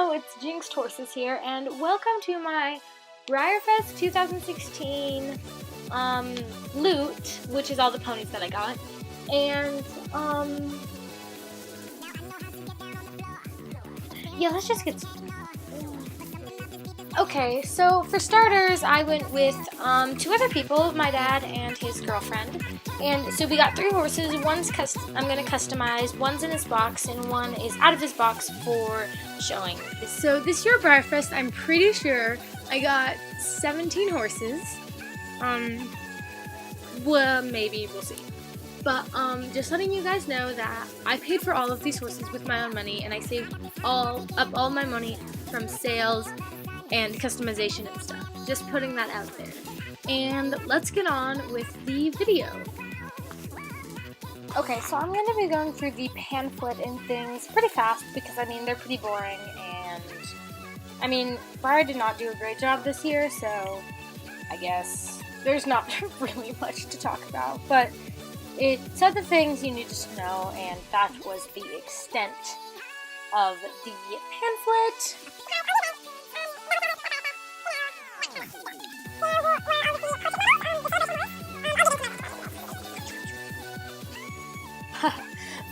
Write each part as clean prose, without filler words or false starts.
Hello, it's Jinxed Horses here, and welcome to my Breyerfest 2016 loot, which is all the ponies that I got. And yeah, let's just get started. Okay, so for starters, I went with two other people, my dad and his girlfriend. And so we got 3 horses. One's I'm going to customize, one's in his box, and one is out of his box for showing. So this year at Breyerfest, I'm pretty sure I got 17 horses. Well, maybe, we'll see. But just letting you guys know that I paid for all of these horses with my own money, and I saved all my money from sales and customization and stuff. Just putting that out there. And let's get on with the video. Okay, so I'm going to be going through the pamphlet and things pretty fast because, I mean, they're pretty boring, and, I mean, Breyer did not do a great job this year, so I guess there's not really much to talk about. But it said the things you needed to know, and that was the extent of the pamphlet.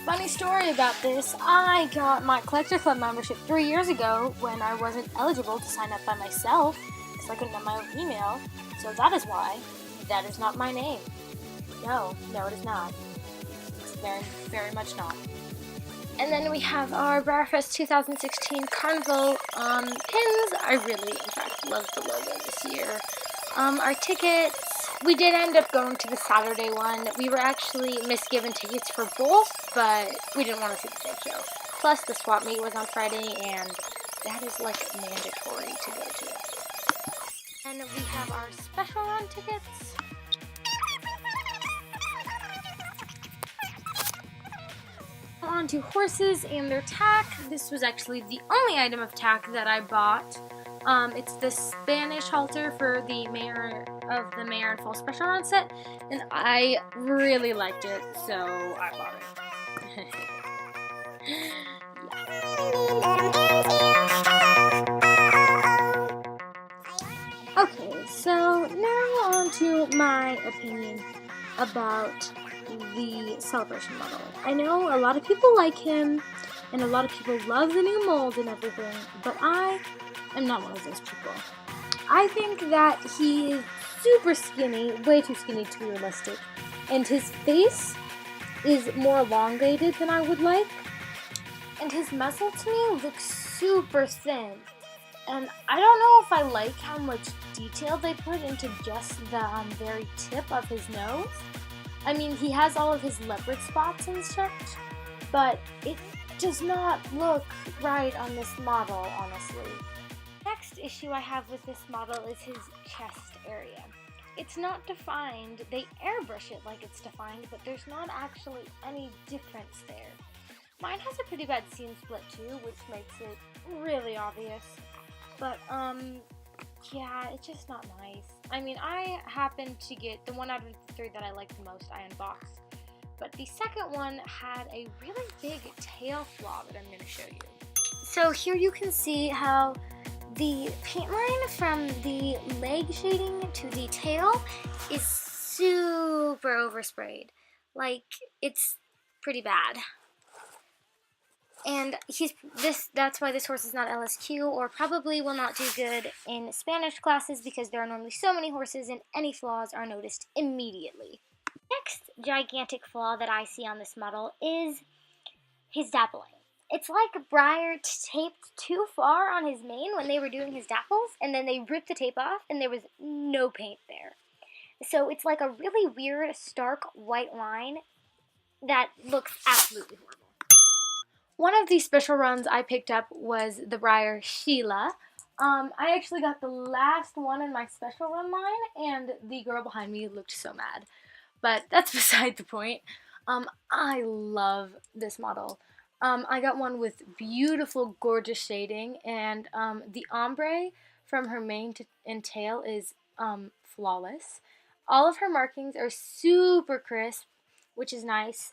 Funny story about this, I got my Collector Club membership 3 years ago when I wasn't eligible to sign up by myself because I couldn't have my own email, so that is why that is not my name. No, it is not. It's very, very much not. And then we have our Breyerfest 2016 Carnival pins. I really, in fact, love the logo this year. Our tickets, we did end up going to the Saturday one. We were actually misgiven tickets for both, but we didn't want to see the same show. Plus, the swap meet was on Friday, and that is, like, mandatory to go to it. And we have our special run tickets. On to horses and their tack. This was actually the only item of tack that I bought. It's the Spanish halter for the Mayor and Fall Special Run set, and I really liked it, so I bought it. Okay, so now on to my opinion about the Celebration model. I know a lot of people like him, and a lot of people love the new mold and everything, but I am not one of those people. I think that he is super skinny, way too skinny to be realistic, and his face is more elongated than I would like, and his muzzle to me looks super thin, and I don't know if I like how much detail they put into just the very tip of his nose. I mean, he has all of his leopard spots and such, but it does not look right on this model, honestly. Next issue I have with this model is his chest area. It's not defined. They airbrush it like it's defined, but there's not actually any difference there. Mine has a pretty bad seam split too, which makes it really obvious. But, yeah, it's just not nice. I mean, I happened to get the one out of the 3 that I liked the most, I unboxed. But the second one had a really big tail flaw that I'm going to show you. So here you can see how the paint line from the leg shading to the tail is super oversprayed. Like, it's pretty bad. And that's why this horse is not LSQ, or probably will not do good in Spanish classes because there are normally so many horses and any flaws are noticed immediately. Next gigantic flaw that I see on this model is his dappling. It's like Breyer taped too far on his mane when they were doing his dapples, and then they ripped the tape off and there was no paint there. So it's like a really weird, stark white line that looks absolutely horrible. One of the special runs I picked up was the Breyer Sheila. I actually got the last one in my special run line, and the girl behind me looked so mad. But that's beside the point. I love this model. I got one with beautiful, gorgeous shading, and the ombre from her mane and tail is flawless. All of her markings are super crisp, which is nice.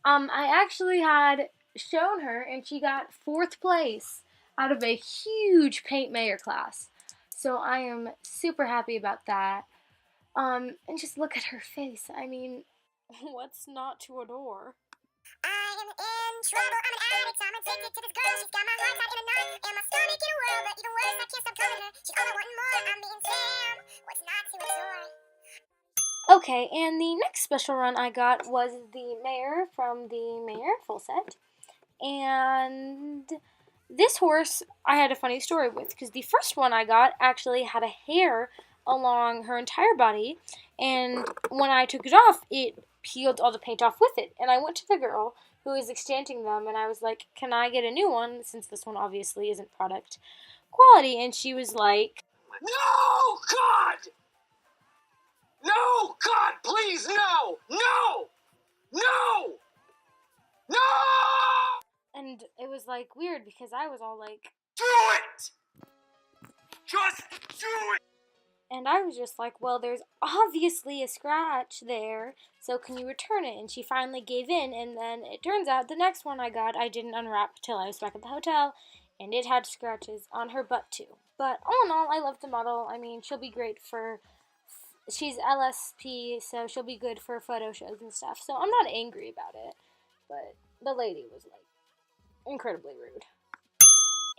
I actually had shown her, and she got 4th place out of a huge paint mayor class. So I am super happy about that. And just look at her face. I mean, what's not to adore? I am in trouble, I'm an addict, I'm addicted to this girl. She's got my heart tied in a knot, and my stomach in a whirl. But even worse, I can't stop calling her. She's always wanting more, I'm being Sam. What's not to adore? Okay, and the next special run I got was the mayor from the Mayor full set. And this horse I had a funny story with, because the first one I got actually had a hair along her entire body, and when I took it off, it peeled all the paint off with it. And I went to the girl who was exchanging them, and I was like, can I get a new one, since this one obviously isn't product quality? And she was like, no, God! No, God, please, no! No! No! No! and it was like weird, because I was all like, Do it! Just do it! and I was just like, well, there's obviously a scratch there, so can you return it? And she finally gave in, and then it turns out the next one I got, I didn't unwrap till I was back at the hotel, and it had scratches on her butt too. But all in all, I love the model. I mean, she'll be great for, she's LSP, so she'll be good for photo shows and stuff. So I'm not angry about it, but the lady was like incredibly rude.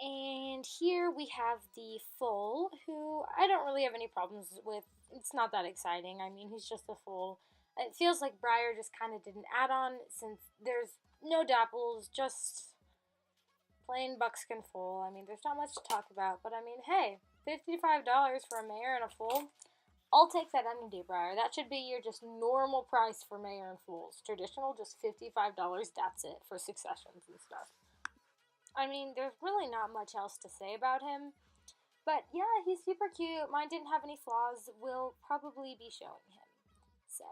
And here we have the foal, who I don't really have any problems with. It's not that exciting. I mean, he's just a foal. It feels like Breyer just kind of did an add-on, since there's no dapples, just plain buckskin foal. I mean, there's not much to talk about, but I mean, hey, $55 for a mayor and a foal. I'll take that any day, Breyer. That should be your just normal price for mayor and foals. Traditional, just $55, that's it, for successions and stuff. I mean, there's really not much else to say about him. But yeah, he's super cute. Mine didn't have any flaws. We'll probably be showing him. So,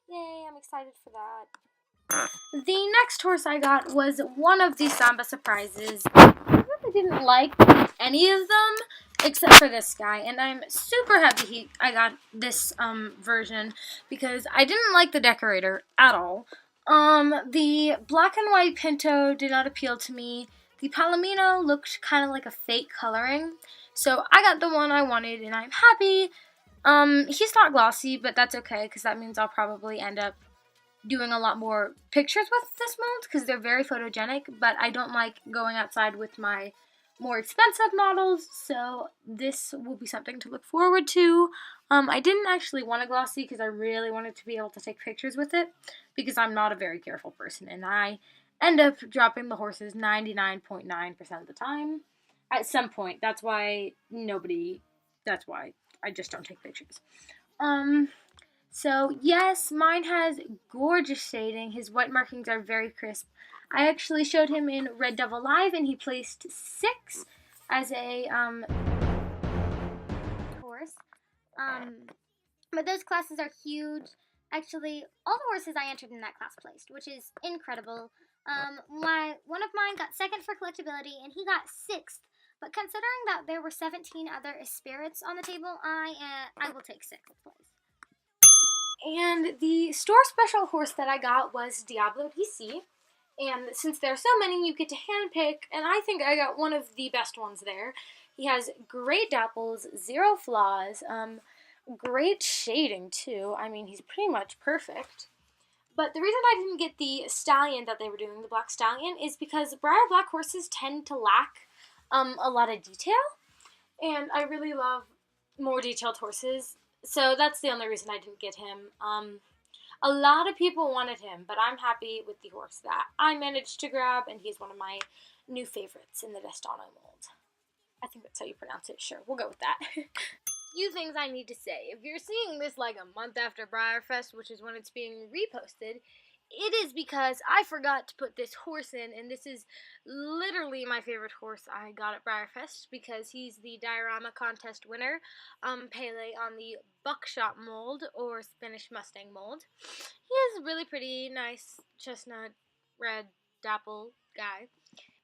yay, I'm excited for that. The next horse I got was one of the Samba surprises. I really didn't like any of them except for this guy, and I'm super happy I got this version, because I didn't like the decorator at all. The black and white Pinto did not appeal to me. The Palomino looked kind of like a fake coloring, so I got the one I wanted, and I'm happy. He's not glossy, but that's okay, because that means I'll probably end up doing a lot more pictures with this mold, because they're very photogenic, but I don't like going outside with my more expensive models, so this will be something to look forward to. I didn't actually want a glossy, because I really wanted to be able to take pictures with it, because I'm not a very careful person, and I end up dropping the horses 99.9% of the time at some point. That's why I just don't take pictures. So yes, mine has gorgeous shading. His white markings are very crisp. I actually showed him in Red Devil Live, and he placed 6 as a horse. But those classes are huge. Actually, all the horses I entered in that class placed, which is incredible. One of mine got 2nd for collectability, and he got 6th. But considering that there were 17 other spirits on the table, I will take 6th place. And the store special horse that I got was Diablo DC. And since there are so many, you get to handpick, and I think I got one of the best ones there. He has great dapples, 0 flaws, great shading too. I mean, he's pretty much perfect. But the reason I didn't get the stallion that they were doing, the black stallion, is because Breyer black horses tend to lack a lot of detail, and I really love more detailed horses. So that's the only reason I didn't get him. A lot of people wanted him, but I'm happy with the horse that I managed to grab, and he's one of my new favorites in the Destano mold. I think that's how you pronounce it. Sure, we'll go with that. Few things I need to say. If you're seeing this like a month after Breyerfest, which is when it's being reposted, it is because I forgot to put this horse in, and this is literally my favorite horse I got at Breyerfest, because he's the diorama contest winner, Pele, on the buckshot mold, or Spanish Mustang mold. He is a really pretty, nice, chestnut, red, dapple guy,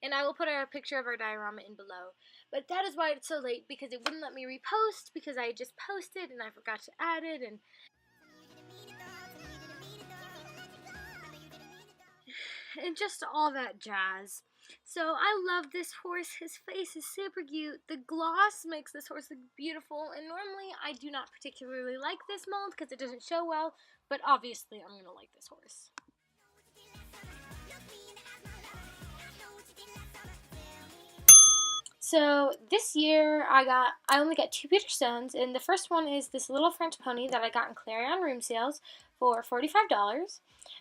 and I will put a picture of our diorama in below. But that is why it's so late, because it wouldn't let me repost, because I just posted, and I forgot to add it, and just all that jazz. So I love this horse. His face is super cute. The gloss makes this horse look beautiful. And normally I do not particularly like this mold because it doesn't show well. But obviously I'm going to like this horse. So this year I only got 2 Peterstones, and the first one is this little French pony that I got in Clarion room sales for $45.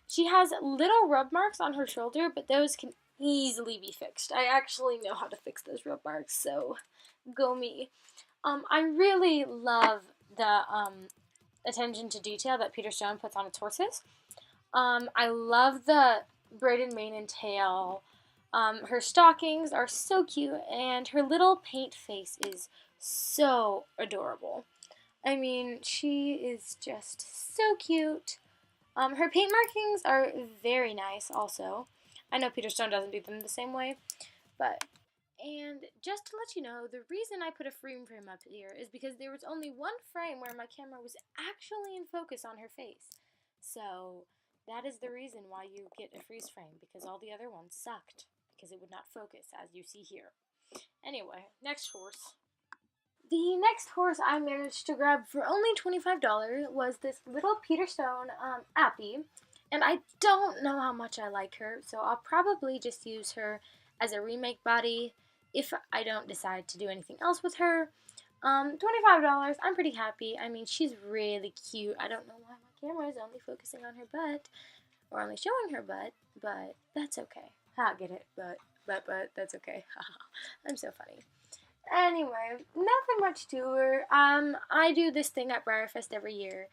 She has little rub marks on her shoulder, but those can easily be fixed. I actually know how to fix those rub marks, so go me. I really love the attention to detail that Peterstone puts on its horses. I love the braided mane and tail. Her stockings are so cute, and her little paint face is so adorable. I mean, she is just so cute. Her paint markings are very nice also. I know Peterstone doesn't do them the same way, but... And just to let you know, the reason I put a frame up here is because there was only one frame where my camera was actually in focus on her face. So that is the reason why you get a freeze frame, because all the other ones sucked, because it would not focus, as you see here. Anyway, next horse. The next horse I managed to grab for only $25 was this little Peterstone Appy, and I don't know how much I like her, so I'll probably just use her as a remake body if I don't decide to do anything else with her. $25, I'm pretty happy. I mean, she's really cute. I don't know why my camera is only focusing on her butt, or only showing her butt, but that's okay. I get it, but, that's okay. I'm so funny. Anyway, nothing much to her. I do this thing at Breyerfest every year.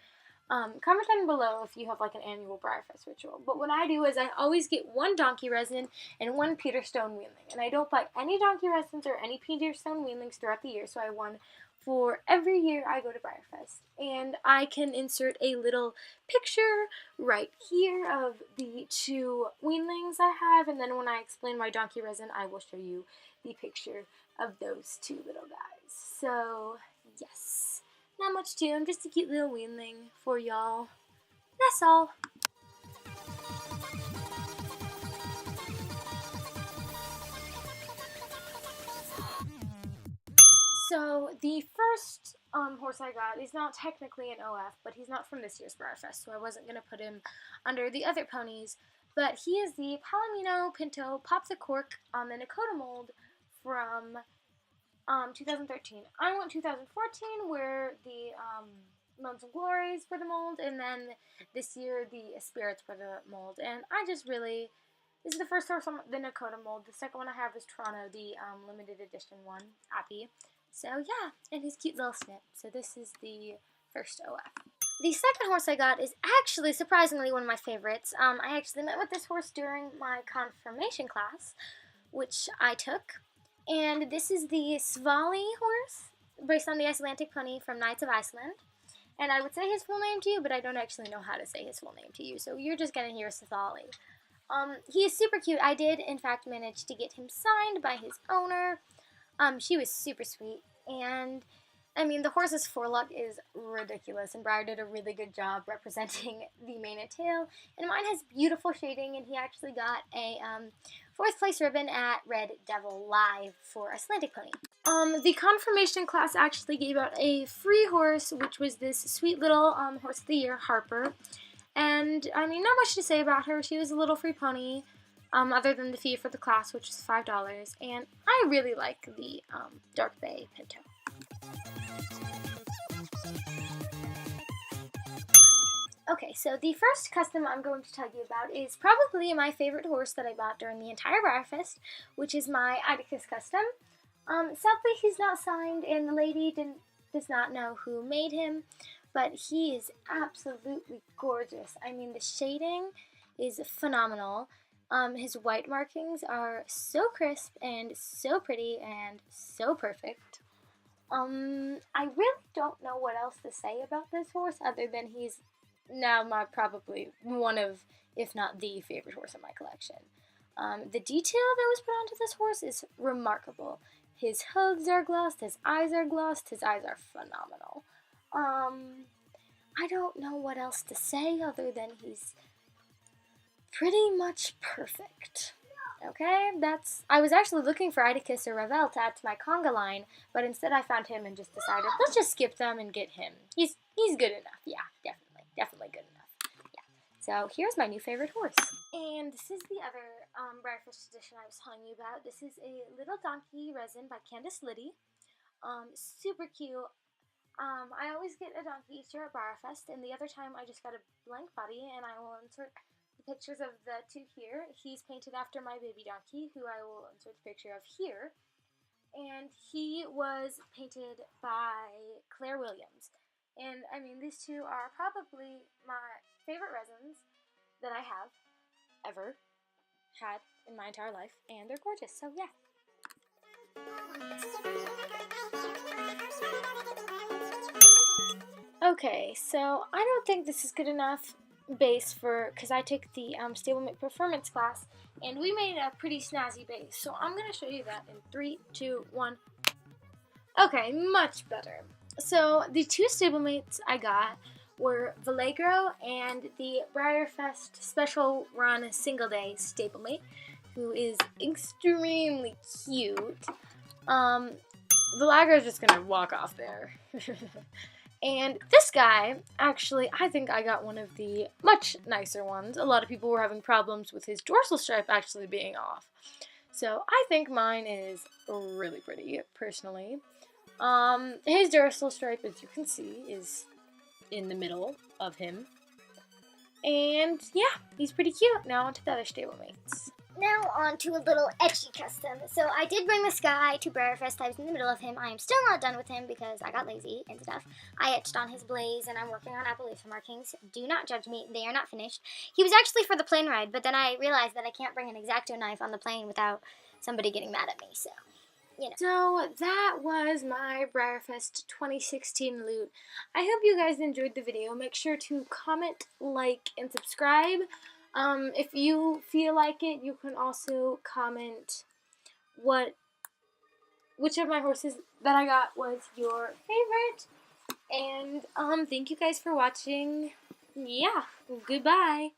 Comment down below if you have like an annual Breyerfest ritual. But what I do is I always get one donkey resin and one Peterstone weanling. And I don't buy any donkey resins or any Peterstone weanlings throughout the year. So I won for every year I go to Breyerfest. And I can insert a little picture right here of the 2 weanlings I have. And then when I explain my donkey resin, I will show you the picture of those 2 little guys. So, yes. Not much to him, just a cute little weanling for y'all. That's all. So the first horse I got is not technically an OF, but he's not from this year's Breyerfest, so I wasn't going to put him under the other ponies. But he is the Palomino Pinto Pop the Cork on the Nakota mold from 2013. I went 2014 where the Modes and Glories were the mold, and then this year the Spirits were the mold. And I just really, this is the first horse on the Nakota mold. The second one I have is Toronto, the limited edition one, Appy. So yeah, and his cute little snip. So this is the first OF. The second horse I got is actually surprisingly one of my favorites. I actually met with this horse during my confirmation class, which I took. And this is the Svali horse, based on the Icelandic pony from Knights of Iceland. And I would say his full name to you, but I don't actually know how to say his full name to you, so you're just going to hear Svali. He is super cute. I did, in fact, manage to get him signed by his owner. She was super sweet, and, I mean, the horse's forelock is ridiculous, and Breyer did a really good job representing the mane and tail, and mine has beautiful shading, and he actually got a, 4th place ribbon at Red Devil Live for Icelandic Pony. The confirmation class actually gave out a free horse, which was this sweet little horse of the year, Harper. And, I mean, not much to say about her. She was a little free pony, other than the fee for the class, which is $5. And I really like the Dark Bay Pinto. Okay, so the first custom I'm going to tell you about is probably my favorite horse that I bought during the entire Breyerfest, which is my Atticus custom. Sadly, he's not signed, and the lady does not know who made him, but he is absolutely gorgeous. I mean, the shading is phenomenal. His white markings are so crisp and so pretty and so perfect. I really don't know what else to say about this horse other than he's now probably one of, if not the favorite horse in my collection. The detail that was put onto this horse is remarkable. His hooves are glossed, his eyes are glossed, his eyes are phenomenal. I don't know what else to say other than he's pretty much perfect. Okay, I was actually looking for Idicus or Ravel to add to my conga line, but instead I found him and just decided, let's just skip them and get him. He's good enough. Yeah, definitely good enough. Yeah. So here's my new favorite horse. And this is the other Breyerfest edition I was telling you about. This is a Little Donkey Resin by Candace Liddy. Super cute. I always get a donkey each year at Breyerfest, and the other time I just got a blank body, and I will insert the pictures of the two here. He's painted after my baby donkey, who I will insert the picture of here, and he was painted by Claire Williams. And I mean, these two are probably my favorite resins that I have ever had in my entire life, and they're gorgeous, so yeah. Okay, so I don't think this is good enough base because I took the Stablemate Performance class, and we made a pretty snazzy base, so I'm going to show you that in 3, 2, 1. Okay, much better. So the two Stablemates I got were Vallegro and the Breyerfest Special Run Single Day Stablemate, who is extremely cute. Vallegro's just going to walk off there. And this guy, actually, I think I got one of the much nicer ones. A lot of people were having problems with his dorsal stripe actually being off. So I think mine is really pretty, personally. His dorsal stripe, as you can see, is in the middle of him. And yeah, he's pretty cute. Now on to the other Stablemates. Now on to a little etchy custom. So I did bring this guy to Breyerfest. I was in the middle of him. I am still not done with him because I got lazy and stuff. I etched on his blaze and I'm working on Appalachia markings. Do not judge me. They are not finished. He was actually for the plane ride, but then I realized that I can't bring an X-Acto knife on the plane without somebody getting mad at me, so, you know. So that was my Breyerfest 2016 loot. I hope you guys enjoyed the video. Make sure to comment, like, and subscribe. If you feel like it, you can also comment which of my horses that I got was your favorite. And thank you guys for watching. Yeah, goodbye.